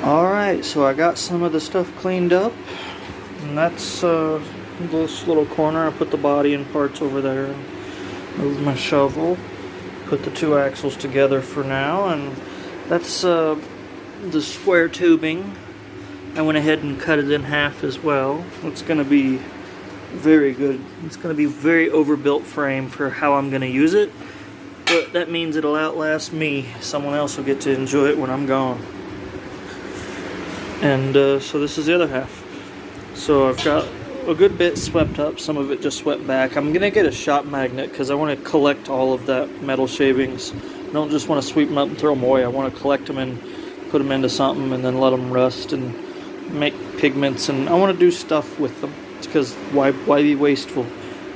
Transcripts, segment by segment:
Alright, so I got some of the stuff cleaned up, and that's this little corner. I put the body and parts over there, move my shovel, put the two axles together for now, and that's the square tubing. I went ahead and cut it in half as well. It's going to be very good. It's going to be a very overbuilt frame for how I'm going to use it, but that means it'll outlast me. Someone else will get to enjoy it when I'm gone. And so this is the other half. So I've got a good bit swept up, some of it just swept back. I'm gonna get a shop magnet because I want to collect all of that metal shavings. I don't just want to sweep them up and throw them away. I want to collect them and put them into something and then let them rust and make pigments, and I want to do stuff with them because why be wasteful?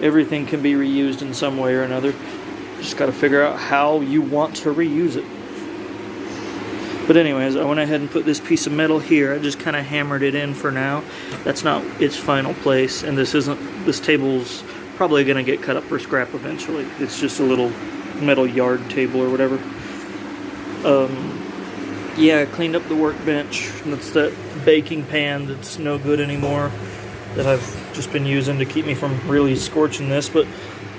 Everything can be reused in some way or another. Just got to figure out how you want to reuse it. But anyways, I went ahead and put this piece of metal here. I just kind of hammered it in for now. That's not its final place, and this table's probably going to get cut up for scrap eventually. It's just a little metal yard table or whatever. Yeah, I cleaned up the workbench. That's that baking pan that's no good anymore that I've just been using to keep me from really scorching this, but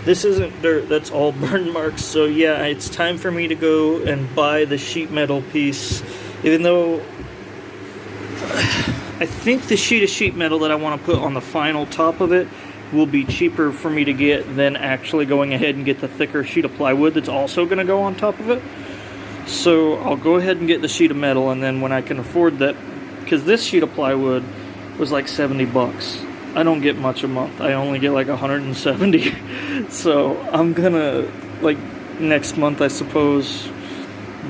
this isn't dirt, that's all burn marks. So yeah, it's time for me to go and buy the sheet metal piece, even though I think the sheet metal that I want to put on the final top of it will be cheaper for me to get than actually going ahead and get the thicker sheet of plywood that's also going to go on top of it. So I'll go ahead and get the sheet of metal, and then when I can afford that, because this sheet of plywood was like 70 bucks. I don't get much a month. I only get like 170. So I'm gonna, like, next month I suppose,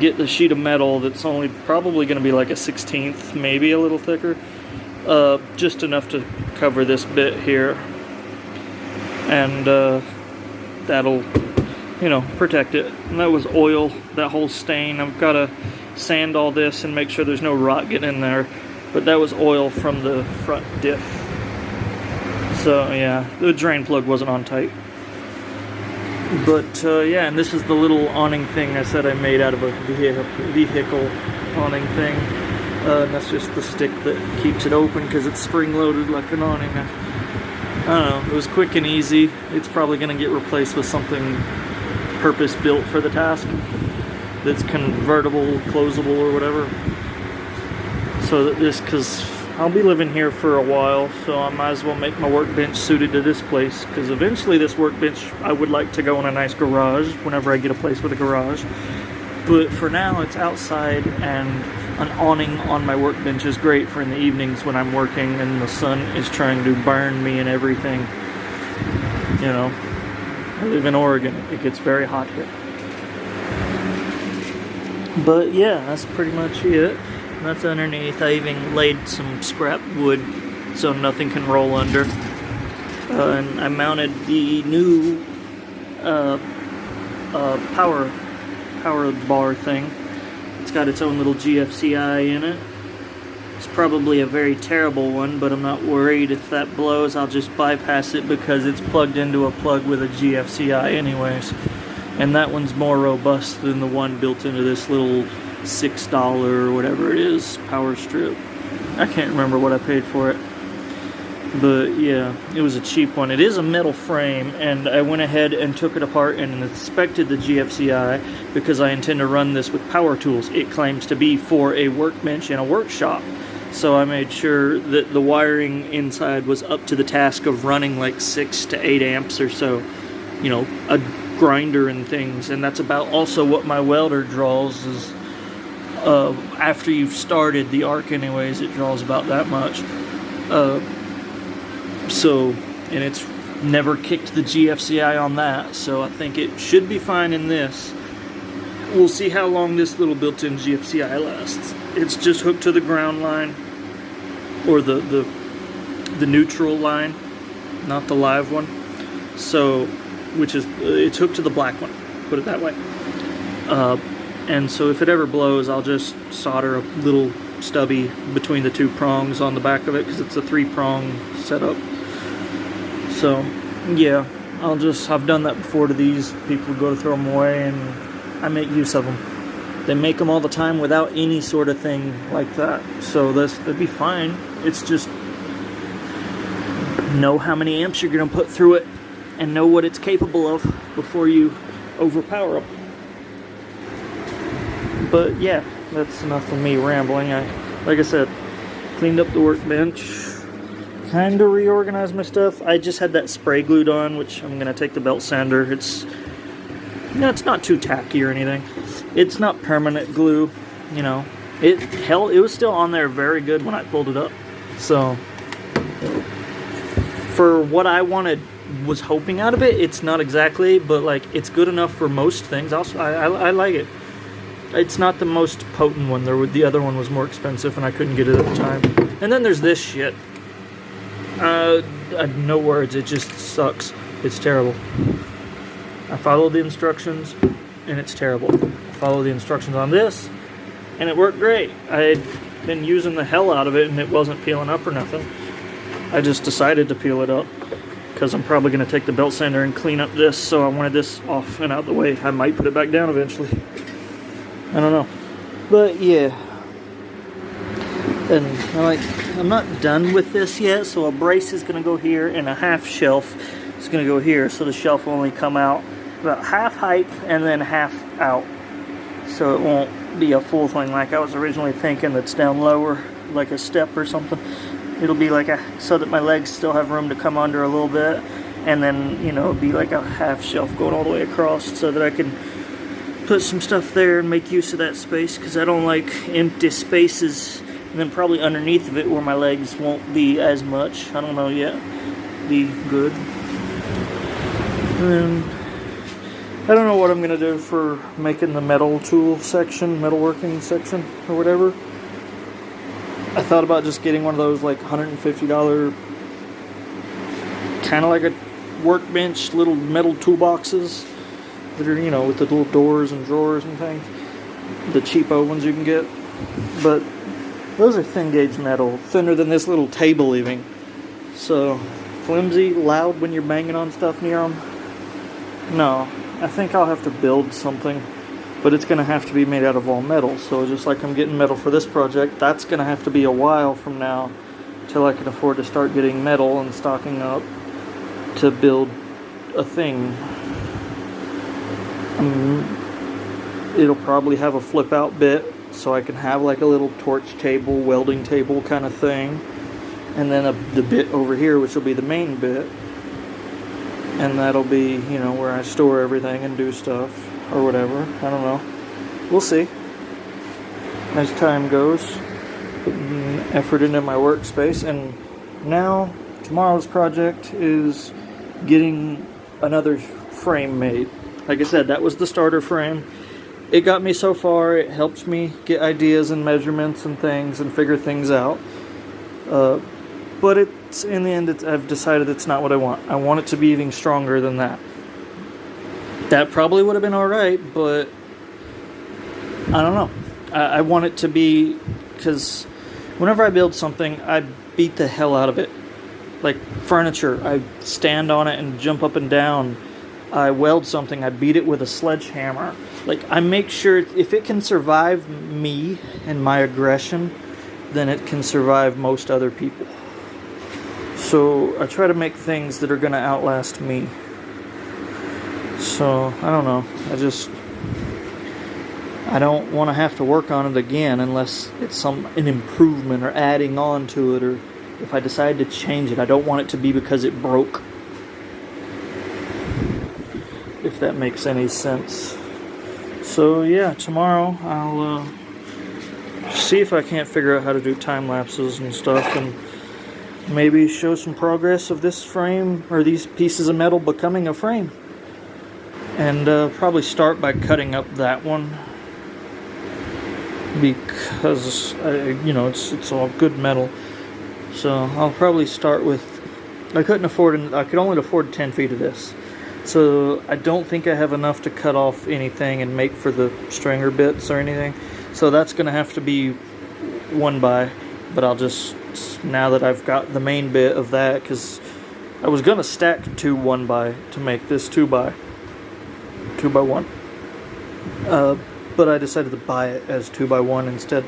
get the sheet of metal that's only probably gonna be like a 1/16, maybe a little thicker. Just enough to cover this bit here. And that'll, you know, protect it. And that was oil, that whole stain. I've gotta sand all this and make sure there's no rot getting in there. But that was oil from the front diff. So yeah, the drain plug wasn't on tight. But yeah, and this is the little awning thing I said I made out of a vehicle awning thing. And that's just the stick that keeps it open because it's spring-loaded like an awning. I don't know, it was quick and easy. It's probably going to get replaced with something purpose-built for the task that's convertible, closable, or whatever. So that this, because I'll be living here for a while, so I might as well make my workbench suited to this place, because eventually this workbench I would like to go in a nice garage whenever I get a place with a garage. But for now it's outside, and an awning on my workbench is great for in the evenings when I'm working and the sun is trying to burn me and everything. You know, I live in Oregon, it gets very hot here. But yeah, that's pretty much it. That's underneath. I even laid some scrap wood so nothing can roll under. And I mounted the new power bar thing. It's got its own little GFCI in it. It's probably a very terrible one, but I'm not worried. If that blows, I'll just bypass it because it's plugged into a plug with a GFCI anyways. And that one's more robust than the one built into this little $6 or whatever it is power strip. I can't remember what I paid for it, but yeah, it was a cheap one. It is a metal frame, and I went ahead and took it apart and inspected the GFCI because I intend to run this with power tools. It claims to be for a workbench in a workshop, so I made sure that the wiring inside was up to the task of running like 6 to 8 amps or so, you know, a grinder and things. And that's about also what my welder draws is. After you've started the arc anyways, it draws about that much. And it's never kicked the GFCI on that, so I think it should be fine in this. We'll see how long this little built-in GFCI lasts. It's just hooked to the ground line, or the neutral line, not the live one. So, it's hooked to the black one, put it that way. And so if it ever blows, I'll just solder a little stubby between the two prongs on the back of it, because it's a 3-prong setup. So yeah, I've done that before to these. People go to throw them away, and I make use of them. They make them all the time without any sort of thing like that. So that'd be fine. It's just know how many amps you're going to put through it and know what it's capable of before you overpower them. But yeah, that's enough of me rambling. Like I said, cleaned up the workbench, kind of reorganized my stuff. I just had that spray glued on, which I'm going to take the belt sander. It's not too tacky or anything. It's not permanent glue, you know. It was still on there very good when I pulled it up. So for what I was hoping out of it, it's not exactly, but like it's good enough for most things. Also, I like it. It's not the most potent one. The other one was more expensive, and I couldn't get it at the time. And then there's this shit. No words. It just sucks. It's terrible. I followed the instructions, and it's terrible. I followed the instructions on this, and it worked great. I had been using the hell out of it, and it wasn't peeling up or nothing. I just decided to peel it up, because I'm probably going to take the belt sander and clean up this, so I wanted this off and out the way. I might put it back down eventually. I don't know. But yeah. And I'm not done with this yet, so a brace is going to go here, and a half shelf is going to go here, so the shelf will only come out about half height and then half out. So it won't be a full thing like I was originally thinking that's down lower, like a step or something. It'll be like so that my legs still have room to come under a little bit, and then, you know, it'll be like a half shelf going all the way across so that I can put some stuff there and make use of that space, because I don't like empty spaces. And then probably underneath of it where my legs won't be as much. I don't know yet. Be good. And then I don't know what I'm going to do for making the metal tool section, metalworking section, or whatever. I thought about just getting one of those like $150, kind of like a workbench, little metal toolboxes that are, you know, with the little doors and drawers and things. The cheapo ones you can get. But those are thin gauge metal, thinner than this little table even. So, flimsy, loud when you're banging on stuff near them. No, I think I'll have to build something, but it's going to have to be made out of all metal. So just like I'm getting metal for this project, that's going to have to be a while from now till I can afford to start getting metal and stocking up to build a thing. It'll probably have a flip out bit, so I can have like a little torch table, welding table kind of thing. And then the bit over here, which will be the main bit. And that'll be, you know, where I store everything and do stuff or whatever. I don't know. We'll see. As time goes, putting effort into my workspace. And now, tomorrow's project is getting another frame made. Like I said, that was the starter frame. It got me so far. It helps me get ideas and measurements and things and figure things out. But it's in the end, I've decided it's not what I want. I want it to be even stronger than that. That probably would have been alright, but I don't know. I want it to be, because whenever I build something, I beat the hell out of it. Like furniture, I stand on it and jump up and down. I weld something, I beat it with a sledgehammer. Like, I make sure if it can survive me and my aggression, then it can survive most other people. So I try to make things that are going to outlast me. So, I don't know. I don't want to have to work on it again unless it's an improvement or adding on to it, or if I decide to change it. I don't want it to be because it broke. If that makes any sense. So yeah, tomorrow I'll see if I can't figure out how to do time lapses and stuff, and maybe show some progress of this frame or these pieces of metal becoming a frame. And probably start by cutting up that one, because you know, it's all good metal. So I'll probably start with. I could only afford 10 feet of this. So I don't think I have enough to cut off anything and make for the stringer bits or anything. So that's going to have to be 1x. But I'll just, now that I've got the main bit of that, because I was going to stack 2 1x to make this 2x. 2x1. but I decided to buy it as 2x1 instead.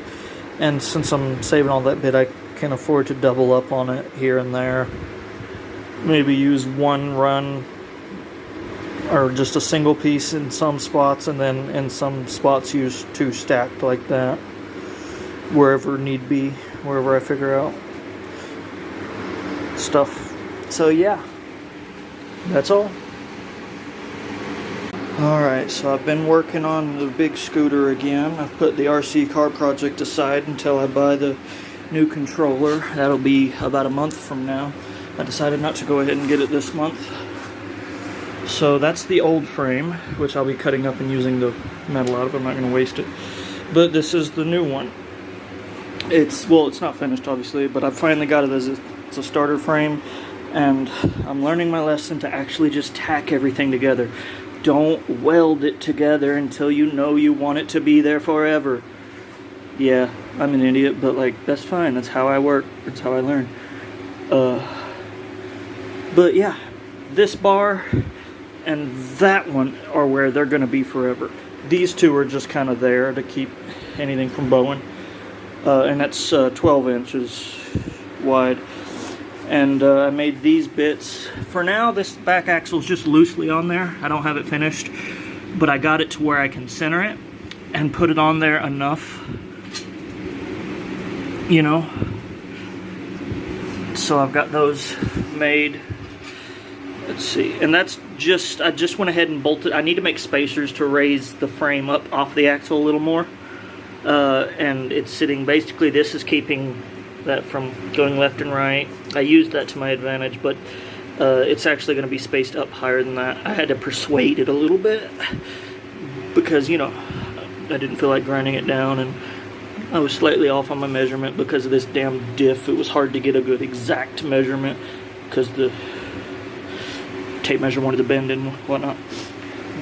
And since I'm saving all that bit, I can afford to double up on it here and there. Maybe use one run or just a single piece in some spots, and then in some spots use 2 stacked like that, wherever need be, wherever I figure out stuff. So yeah, that's all. Alright, so I've been working on the big scooter again. I've put the RC car project aside until I buy the new controller. That'll be about a month from now. I decided not to go ahead and get it this month. So that's the old frame, which I'll be cutting up and using the metal out of. I'm not going to waste it. But this is the new one. It's not finished obviously, but I finally got it as it's a starter frame, and I'm learning my lesson to actually just tack everything together. Don't weld it together until you know you want it to be there forever. Yeah, I'm an idiot, but like, that's fine. That's how I work. That's how I learn. But yeah, this bar and that one are where they're going to be forever. These two are just kind of there to keep anything from bowing. And that's 12 inches wide. And I made these bits. For now, this back axle is just loosely on there. I don't have it finished, but I got it to where I can center it and put it on there enough, you know. So I've got those made. Let's see, and that's just, I just went ahead and bolted. I need to make spacers to raise the frame up off the axle a little more. And it's sitting, basically this is keeping that from going left and right. I used that to my advantage, but it's actually going to be spaced up higher than that. I had to persuade it a little bit because, you know, I didn't feel like grinding it down, and I was slightly off on my measurement because of this damn diff. It was hard to get a good exact measurement because the tape measure wanted to bend and whatnot.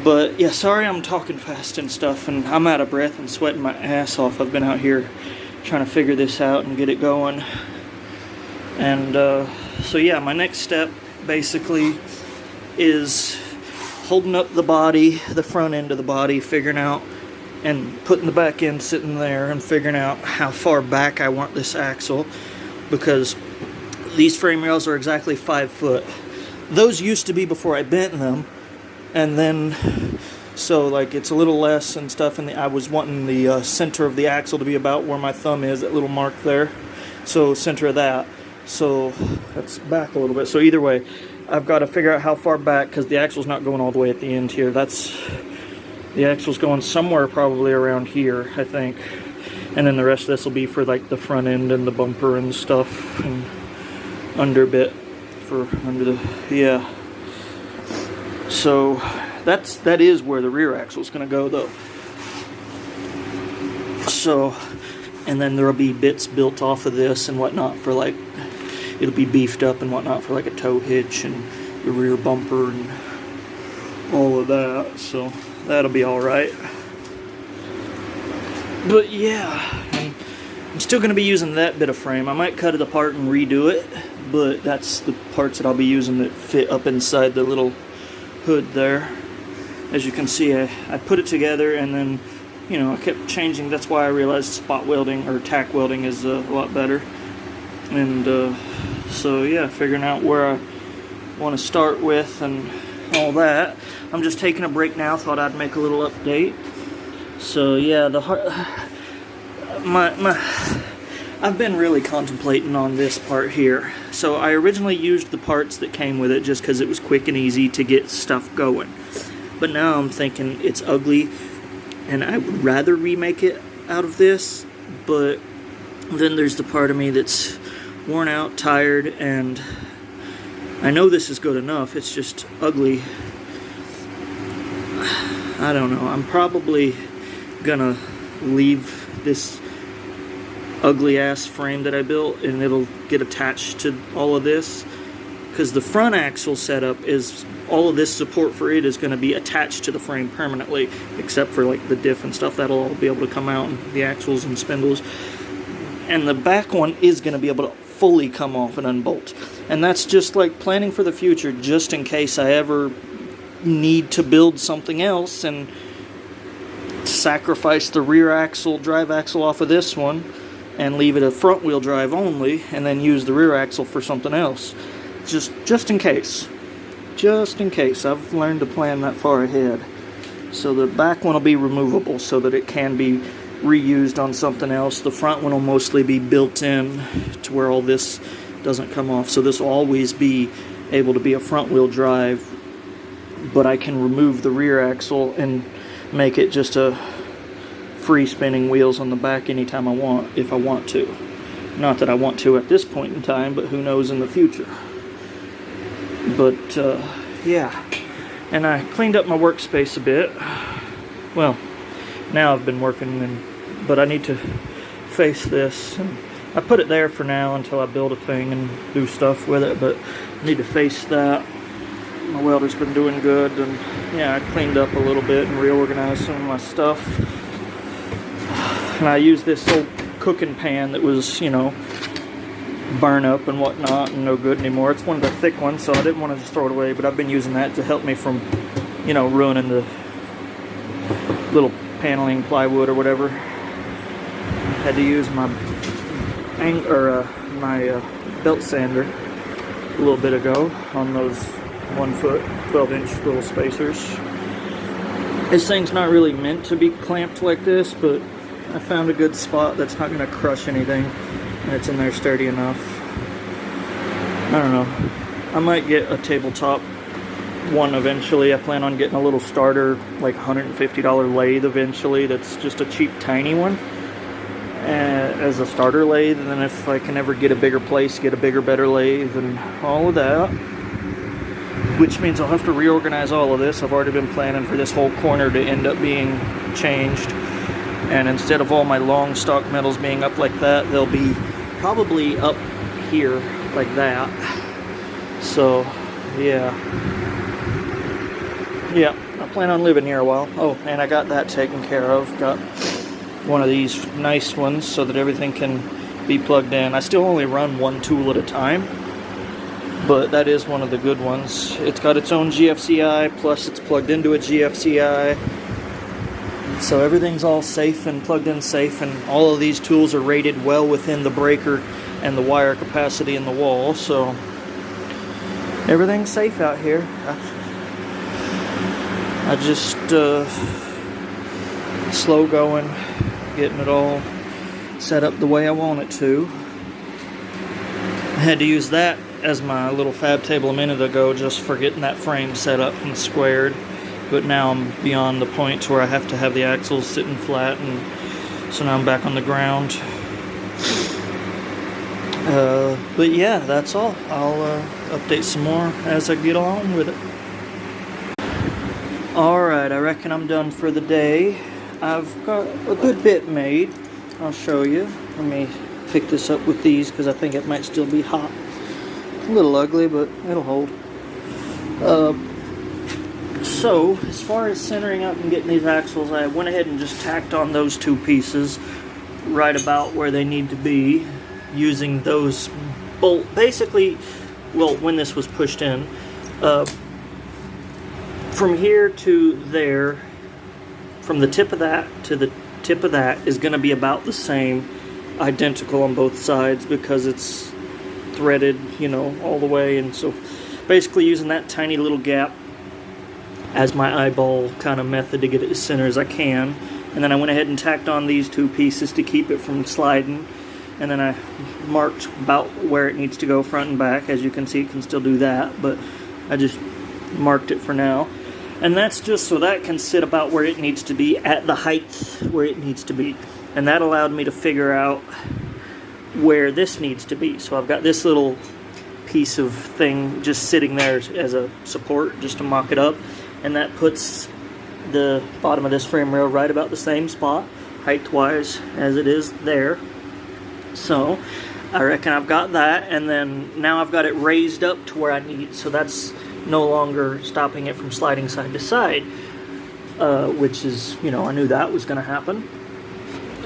But yeah, sorry I'm talking fast and stuff, and I'm out of breath and sweating my ass off. I've been out here trying to figure this out and get it going. And so yeah, my next step basically is holding up the body, the front end of the body, figuring out and putting the back end sitting there and figuring out how far back I want this axle, because these frame rails are exactly 5 foot. Those used to be before I bent them, and then so like it's a little less and stuff, and I was wanting the center of the axle to be about where my thumb is, that little mark there. So center of that. So that's back a little bit. So either way, I've got to figure out how far back, because the axle's not going all the way at the end here. The axle's going somewhere probably around here, I think. And then the rest of this will be for like the front end and the bumper and stuff, and under bit for under the, yeah. So that is where the rear axle is going to go though. So, and then there'll be bits built off of this and whatnot for like, it'll be beefed up and whatnot for like a tow hitch and the rear bumper and all of that. So that'll be all right. But yeah, I'm still going to be using that bit of frame. I might cut it apart and redo it, but that's the parts that I'll be using that fit up inside the little hood there. As you can see, I put it together, and then, you know, I kept changing. That's why I realized spot welding or tack welding is a lot better. And so yeah, figuring out where I want to start with and all that. I'm just taking a break now. Thought I'd make a little update. So yeah, I've been really contemplating on this part here. So I originally used the parts that came with it just because it was quick and easy to get stuff going. But now I'm thinking it's ugly, and I would rather remake it out of this. But then there's the part of me that's worn out, tired, and I know this is good enough. It's just ugly. I don't know. I'm probably gonna leave this ugly ass frame that I built, and it'll get attached to all of this, because the front axle setup is, all of this support for it is going to be attached to the frame permanently, except for like the diff and stuff. That'll all be able to come out, and the axles and spindles, and the back one is going to be able to fully come off and unbolt. And that's just like planning for the future, just in case I ever need to build something else and sacrifice the rear axle, drive axle off of this one and leave it a front wheel drive only, and then use the rear axle for something else. Just in case. Just in case. I've learned to plan that far ahead. So the back one will be removable so that it can be reused on something else. The front one will mostly be built in to where all this doesn't come off. So this will always be able to be a front wheel drive, but I can remove the rear axle and make it just a free spinning wheels on the back anytime I want, if I want to. Not that I want to at this point in time, but who knows in the future. But yeah, and I cleaned up my workspace a bit. Well, now I've been working, but I need to face this. And I put it there for now until I build a thing and do stuff with it, but I need to face that. My welder's been doing good, and yeah, I cleaned up a little bit and reorganized some of my stuff. And I used this old cooking pan that was, you know, burn up and whatnot and no good anymore. It's one of the thick ones, so I didn't want to just throw it away, but I've been using that to help me from, you know, ruining the little paneling plywood or whatever. Had to use my belt sander a little bit ago on those 1 foot 12-inch little spacers. This thing's not really meant to be clamped like this, but I found a good spot that's not going to crush anything, and it's in there sturdy enough. I don't know. I might get a tabletop one eventually. I plan on getting a little starter, like $150 lathe eventually. That's just a cheap, tiny one as a starter lathe. And then if I can ever get a bigger place, get a bigger, better lathe and all of that. Which means I'll have to reorganize all of this. I've already been planning for this whole corner to end up being changed. And instead of all my long stock metals being up like that, they'll be probably up here like that. So, yeah. Yeah, I plan on living here a while. Oh, and I got that taken care of. Got one of these nice ones so that everything can be plugged in. I still only run one tool at a time, but that is one of the good ones. It's got its own GFCI, plus it's plugged into a GFCI. So everything's all safe and plugged in safe, and all of these tools are rated well within the breaker and the wire capacity in the wall, so everything's safe out here. I just slow going, getting it all set up the way I want it to. I had to use that as my little fab table a minute ago just for getting that frame set up and squared. But now I'm beyond the point to where I have to have the axles sitting flat, and so now I'm back on the ground. But yeah, that's all. I'll update some more as I get along with it. Alright, I reckon I'm done for the day. I've got a good bit made. I'll show you. Let me pick this up with these because I think it might still be hot. A little ugly, but it'll hold. So, as far as centering up and getting these axles, I went ahead and just tacked on those two pieces right about where they need to be, using those bolt, basically, well, when this was pushed in, from here to there, from the tip of that to the tip of that is going to be about the same, identical on both sides, because it's threaded, you know, all the way. And so basically using that tiny little gap as my eyeball kind of method to get it as center as I can. And then I went ahead and tacked on these two pieces to keep it from sliding. And then I marked about where it needs to go front and back. As you can see, it can still do that, but I just marked it for now. And that's just so that can sit about where it needs to be, at the height where it needs to be. And that allowed me to figure out where this needs to be. So I've got this little piece of thing just sitting there as a support, just to mock it up. And that puts the bottom of this frame rail right about the same spot, height-wise, as it is there. So I reckon I've got that, and then now I've got it raised up to where I need, so that's no longer stopping it from sliding side to side, which is, you know, I knew that was going to happen.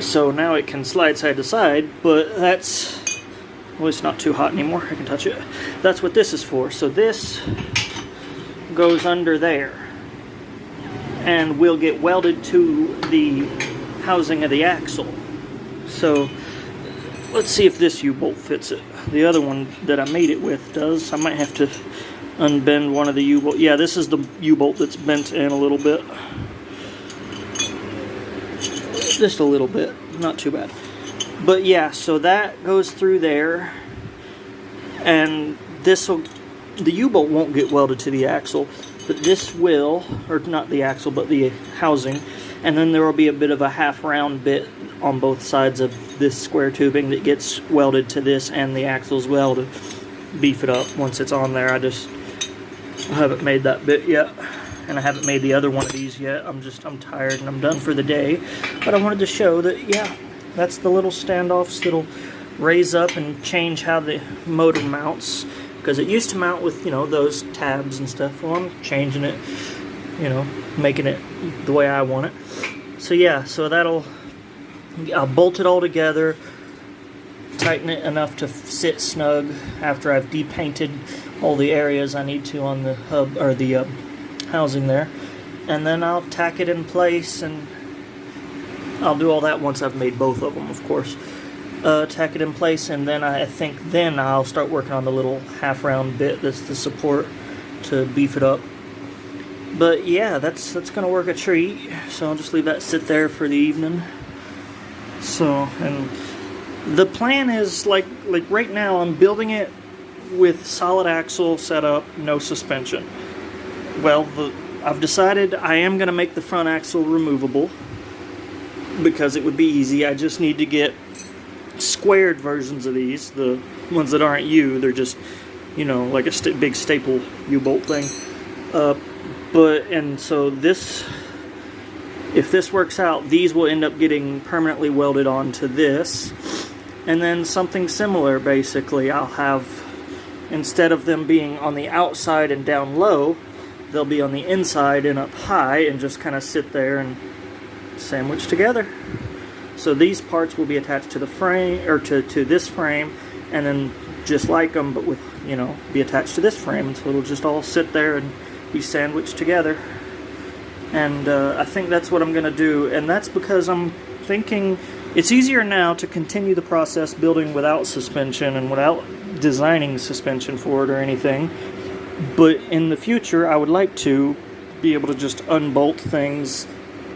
So now it can slide side to side, but that's, well, it's not too hot anymore, I can touch it. That's what this is for. So this goes under there, and will get welded to the housing of the axle. So let's see if this U-bolt fits it. The other one that I made it with does. I might have to unbend one of the U-bolt. Yeah, this is the U-bolt that's bent in a little bit. Just a little bit, not too bad. But yeah, so that goes through there, and the U-bolt won't get welded to the axle, but this will, or not the axle, but the housing, and then there will be a bit of a half round bit on both sides of this square tubing that gets welded to this and the axle as well to beef it up once it's on there. I haven't made that bit yet, and I haven't made the other one of these yet. I'm tired and I'm done for the day, but I wanted to show that, yeah, that's the little standoffs that'll raise up and change how the motor mounts, because it used to mount with, you know, those tabs and stuff. Well, I'm changing it, you know, making it the way I want it. So yeah, so I'll bolt it all together, tighten it enough to sit snug after I've depainted all the areas I need to on the hub, or the housing there, and then I'll tack it in place, and I'll do all that once I've made both of them, of course. Tack it in place, and then I think then I'll start working on the little half round bit that's the support to beef it up. But yeah, that's gonna work a treat. So I'll just leave that sit there for the evening. So, and the plan is like right now I'm building it with solid axle setup, no suspension. Well, I've decided I am gonna make the front axle removable because it would be easy. I just need to get squared versions of these, the ones that aren't they're just, you know, like a big staple U-bolt thing. And so this, if this works out, these will end up getting permanently welded onto this, and then something similar. Basically, I'll have, instead of them being on the outside and down low, they'll be on the inside and up high, and just kind of sit there and sandwich together. So these parts will be attached to the frame, or to this frame, and then just like them, but with, you know, be attached to this frame. So it'll just all sit there and be sandwiched together. And I think that's what I'm going to do. And that's because I'm thinking it's easier now to continue the process building without suspension and without designing suspension for it or anything. But in the future, I would like to be able to just unbolt things,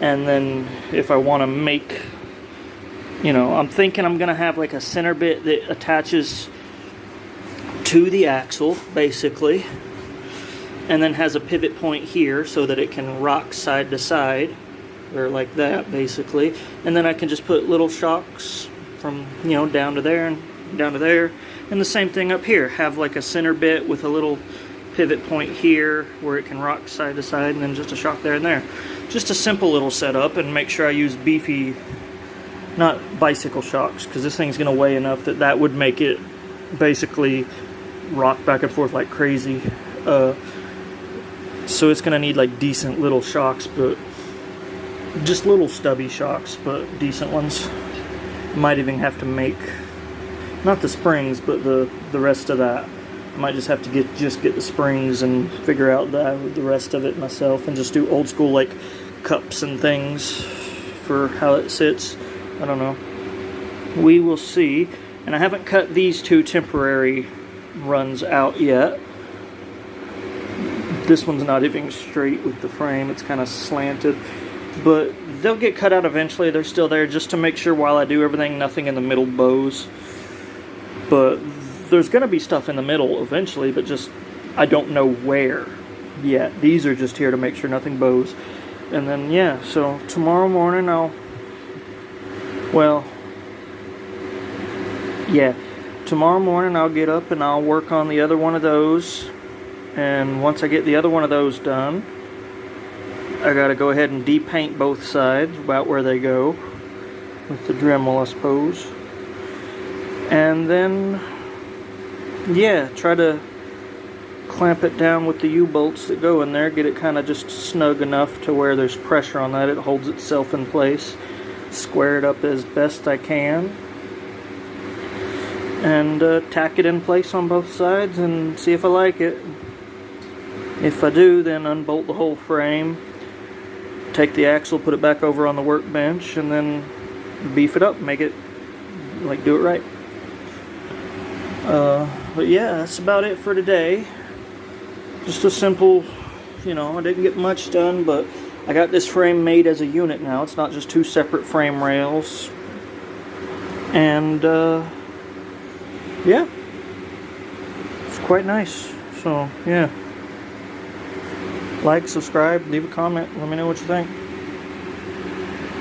and then if I want to make, you know, I'm thinking I'm going to have like a center bit that attaches to the axle, basically, and then has a pivot point here so that it can rock side to side, or like that, basically. And then I can just put little shocks from, you know, down to there and down to there. And the same thing up here, have like a center bit with a little pivot point here where it can rock side to side, and then just a shock there and there. Just a simple little setup, and make sure I use beefy, not bicycle shocks, because this thing's going to weigh enough that that would make it basically rock back and forth like crazy. So it's going to need like decent little shocks, but just little stubby shocks, but decent ones. Might even have to make, not the springs, but the rest of that. I might just have to get the springs and figure out the rest of it myself, and just do old school like cups and things for how it sits. I don't know. We will see. And I haven't cut these two temporary runs out yet. This one's not even straight with the frame, it's kind of slanted, but they'll get cut out eventually. They're still there just to make sure while I do everything, nothing in the middle bows. But there's going to be stuff in the middle eventually, but just I don't know where yet. These are just here to make sure nothing bows. And then, yeah, so tomorrow morning tomorrow morning I'll get up and I'll work on the other one of those. And once I get the other one of those done, I gotta go ahead and depaint both sides about where they go with the Dremel, I suppose. And then, yeah, try to clamp it down with the U-bolts that go in there, get it kind of just snug enough to where there's pressure on that, it holds itself in place. Square it up as best I can, and tack it in place on both sides and see if I like it. If I do, then unbolt the whole frame, take the axle, put it back over on the workbench, and then beef it up, make it, like, do it right. But yeah, that's about it for today. Just a simple, you know, I didn't get much done, but I got this frame made as a unit now. It's not just two separate frame rails. And, yeah. It's quite nice. So, yeah. Like, subscribe, leave a comment, let me know what you think.